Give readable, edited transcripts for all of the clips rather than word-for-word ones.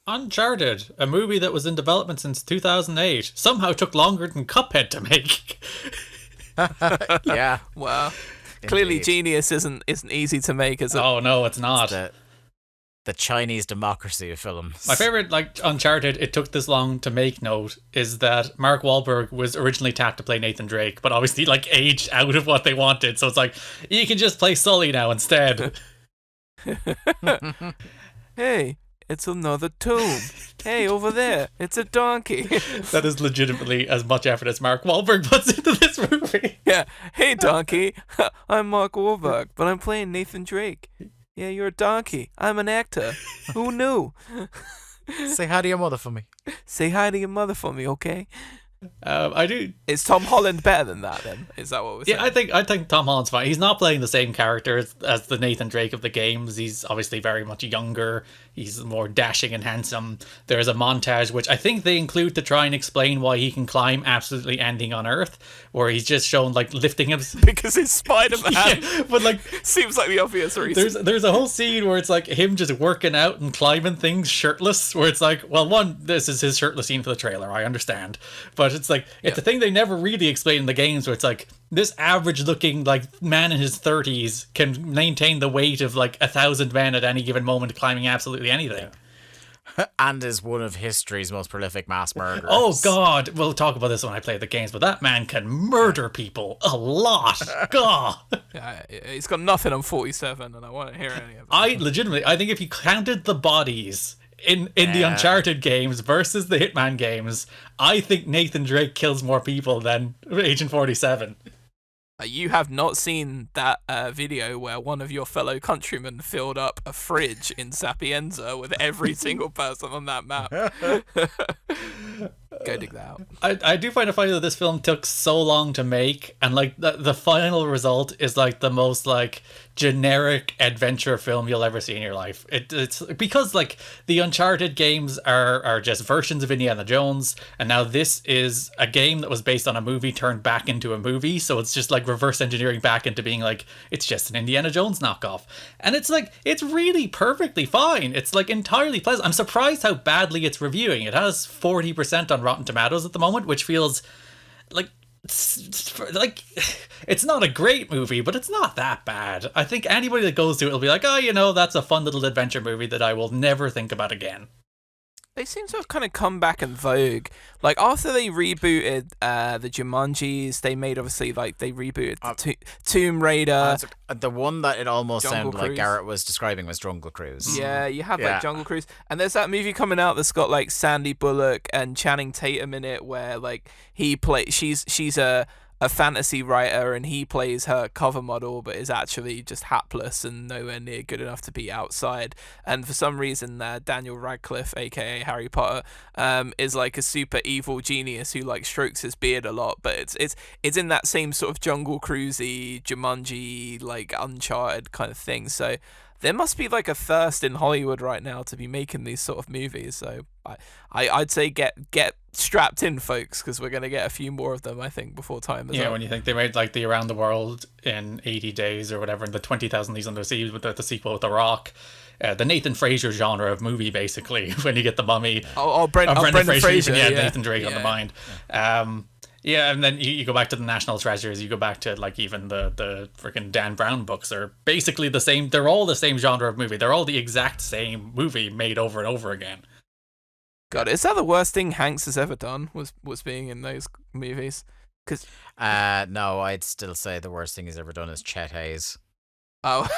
Uncharted, a movie that was in development since 2008, somehow took longer than Cuphead to make. Yeah. Well, clearly Indeed. Genius isn't easy to make, is it? Oh no, it's not. The Chinese democracy of films. My favorite, like Uncharted, it took this long to make note is that Mark Wahlberg was originally tapped to play Nathan Drake, but obviously like aged out of what they wanted. So it's like you can just play Sully now instead. Hey, it's another tomb. Hey, over there, it's a donkey. That is legitimately as much effort as Mark Wahlberg puts into this movie. Yeah. Hey, donkey. I'm Mark Wahlberg, but I'm playing Nathan Drake. Yeah, you're a donkey. I'm an actor. Who knew? Say hi to your mother for me. Say hi to your mother for me, okay? I do. Is Tom Holland better than that, then? Is that what we're saying? Yeah, I think Tom Holland's fine. He's not playing the same character as the Nathan Drake of the games. He's obviously very much younger. He's more dashing and handsome. There's a montage, which I think they include to try and explain why he can climb absolutely anything on Earth, where he's just shown, like, lifting him. Because he's Spider-Man. Yeah, but, like... Seems like the obvious reason. There's a whole scene where it's, like, him just working out and climbing things shirtless, where it's like, well, one, this is his shirtless scene for the trailer, I understand. But it's like, it's a thing they never really explain in the games, where it's like, this average-looking, like, man in his 30s can maintain the weight of, like, 1,000 men at any given moment climbing absolutely anything. And is one of history's most prolific mass murderers. Oh, God. We'll talk about this when I play the games, but that man can murder people a lot. God. Yeah, he's got nothing on 47, and I won't hear any of it. I think if you counted the bodies in the Uncharted games versus the Hitman games, I think Nathan Drake kills more people than Agent 47. You have not seen that video where one of your fellow countrymen filled up a fridge in Sapienza with every single person on that map. Go dig that out. I do find it funny that this film took so long to make, and like the final result is like the most like generic adventure film you'll ever see in your life. It's because like the Uncharted games are just versions of Indiana Jones, and now this is a game that was based on a movie turned back into a movie, so it's just like reverse engineering back into being like it's just an Indiana Jones knockoff. And it's like it's really perfectly fine. It's like entirely pleasant. I'm surprised how badly it's reviewing. It has 40% on Rotten Tomatoes at the moment, which feels like it's not a great movie, but it's not that bad. I think anybody that goes to it will be like, oh, you know, that's a fun little adventure movie that I will never think about again. They seem to have kind of come back in vogue. Like, after they rebooted the Jumanjis, they made, obviously, like, they rebooted Tomb Raider. The one that it almost Jungle sounded Cruise. like Garrett was describing was Jungle Cruise. Yeah, you have, like, Jungle Cruise. And there's that movie coming out that's got, like, Sandy Bullock and Channing Tatum in it, where, like, she's a fantasy writer and he plays her cover model but is actually just hapless and nowhere near good enough to be outside, and for some reason Daniel Radcliffe, aka Harry Potter, is like a super evil genius who like strokes his beard a lot, but it's in that same sort of Jungle Cruisey, Jumanji, like Uncharted kind of thing. So there must be like a thirst in Hollywood right now to be making these sort of movies. So I'd say get strapped in, folks, because we're going to get a few more of them, I think, before time is up. When you think they made like the Around the World in 80 Days or whatever, and the 20,000 Leagues Under the Sea with the sequel with The Rock, the Nathan Fraser genre of movie, basically, when you get The Mummy. Brendan Fraser. Yeah, Nathan Drake on the mind. Yeah, and then you go back to the National Treasures, you go back to like even the freaking Dan Brown books are basically the same. They're all the same genre of movie. They're all the exact same movie made over and over again. God, is that the worst thing Hanks has ever done? Was being in those movies? Cause no, I'd still say the worst thing he's ever done is Chet Hayes. Oh,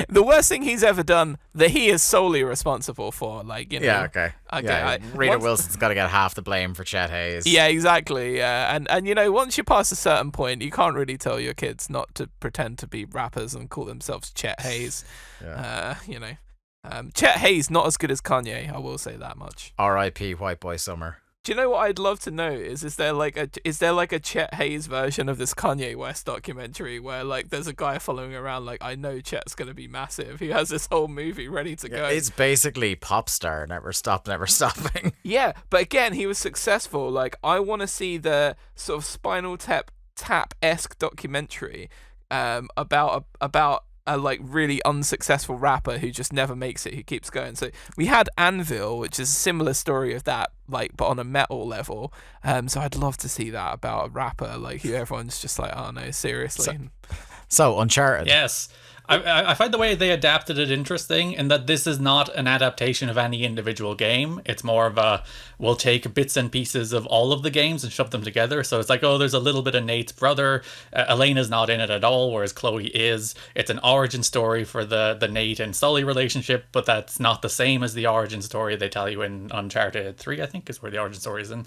the worst thing he's ever done that he is solely responsible for, like, you know. Yeah, okay. Yeah, Rita Wilson's got to get half the blame for Chet Hayes. Yeah, exactly. Yeah, and you know, once you pass a certain point, you can't really tell your kids not to pretend to be rappers and call themselves Chet Hayes. You know, Chet Hayes not as good as Kanye. I will say that much. R.I.P. White Boy Summer. Do you know what I'd love to know is there like a Chet Hayes version of this Kanye West documentary where like there's a guy following around like, I know Chet's gonna be massive. He has this whole movie ready to go. It's basically pop star, never stopping. Yeah, but again, he was successful. Like, I want to see the sort of Spinal Tap-esque documentary about a like really unsuccessful rapper who just never makes it, who keeps going. So we had Anvil, which is a similar story of that, like, but on a metal level. So I'd love to see that about a rapper like who everyone's just like, oh no, seriously. So Uncharted. Yes. I find the way they adapted it interesting in that this is not an adaptation of any individual game. It's more of a, we'll take bits and pieces of all of the games and shove them together. So it's like, oh, there's a little bit of Nate's brother. Elena's not in it at all, whereas Chloe is. It's an origin story for the Nate and Sully relationship, but that's not the same as the origin story they tell you in Uncharted 3, I think, is where the origin story is in.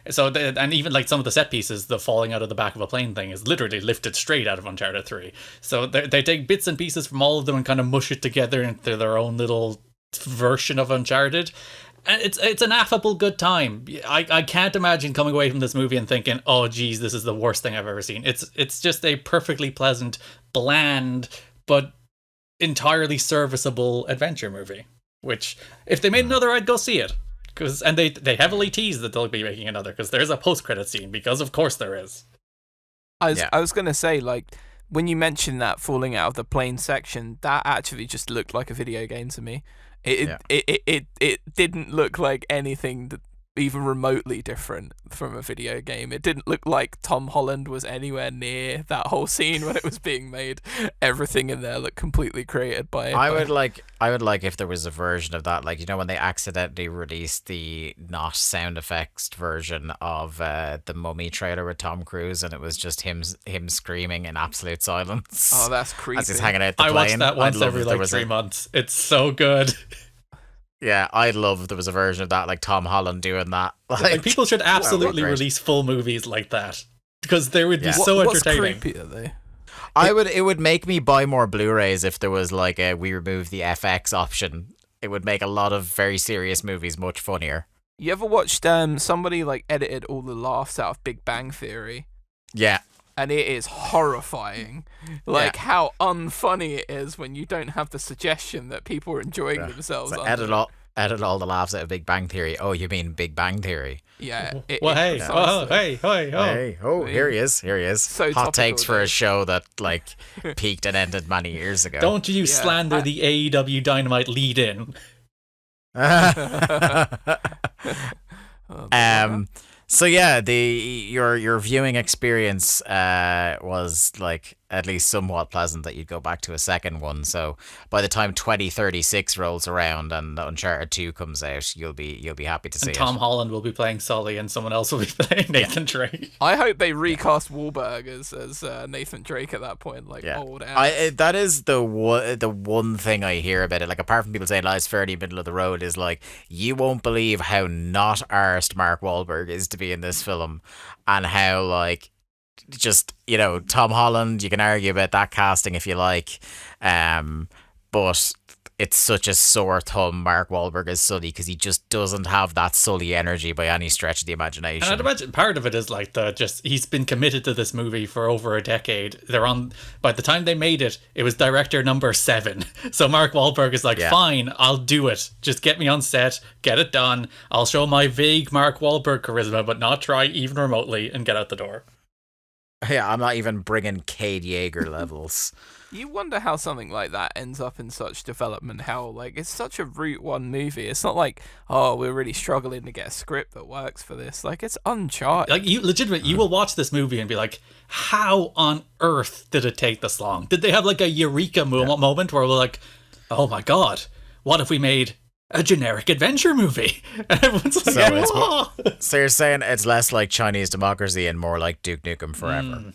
So, and even like some of the set pieces, the falling out of the back of a plane thing is literally lifted straight out of Uncharted 3. So they take bits and pieces from all of them and kind of mush it together into their own little version of Uncharted. And it's an affable good time. I can't imagine coming away from this movie and thinking, oh geez, this is the worst thing I've ever seen. It's just a perfectly pleasant, bland, but entirely serviceable adventure movie. Which, if they made another, I'd go see it. And they heavily tease that they'll be making another, because there's a post-credit scene, because of course there is. I was going to say, like, when you mentioned that falling out of the plane section, that actually just looked like a video game to me. It didn't look like anything that even remotely different from a video game. It didn't look like Tom Holland was anywhere near that whole scene when it was being made. Everything in there looked completely created by I would like if there was a version of that, like, you know, when they accidentally released the not sound effects version of the Mummy trailer with Tom Cruise, and it was just him screaming in absolute silence. Oh, that's creepy. As he's hanging out the I plane. watch that once every like 3 months. It's so good. Yeah, I'd love if there was a version of that, like Tom Holland doing that. Like, people should absolutely release full movies like that, because they would be so entertaining. What's creepy are they? It would make me buy more Blu-rays if there was like we remove the FX option. It would make a lot of very serious movies much funnier. You ever watched somebody like edited all the laughs out of Big Bang Theory? Yeah. And it is horrifying, like how unfunny it is when you don't have the suggestion that people are enjoying themselves. So edit all the laughs out of Big Bang Theory. Oh, you mean Big Bang Theory? Yeah. Here he is. So hot takes for a show that like peaked and ended many years ago. Don't you slander the AEW Dynamite lead-in. So yeah, your viewing experience was like at least somewhat pleasant, that you'd go back to a second one. So by the time 2036 rolls around and Uncharted 2 comes out, you'll be happy to see it. Tom Holland will be playing Sully, and someone else will be playing Nathan Drake. I hope they recast Wahlberg as Nathan Drake at that point, like old ass. That is the one thing I hear about it. Like, apart from people saying it's fairly middle of the road, is like, you won't believe how not arsed Mark Wahlberg is to be in this film, and how like, just, you know, Tom Holland, you can argue about that casting if you like, but it's such a sore thumb Mark Wahlberg as Sully, because he just doesn't have that Sully energy by any stretch of the imagination. And I'd imagine part of it is like he's been committed to this movie for over a decade. By the time they made it, it was director number 7. So Mark Wahlberg is like, fine, I'll do it. Just get me on set, get it done. I'll show my vague Mark Wahlberg charisma, but not try even remotely, and get out the door. Yeah, I'm not even bringing Cade Yeager levels. You wonder how something like that ends up in such development, how like it's such a Route 1 movie. It's not like, oh, we're really struggling to get a script that works for this. Like, it's Uncharted. Like, you will watch this movie and be like, how on earth did it take this long? Did they have like a eureka moment where we're like, oh my god, what if we made a generic adventure movie? And everyone's like, so you're saying it's less like Chinese Democracy and more like Duke Nukem Forever.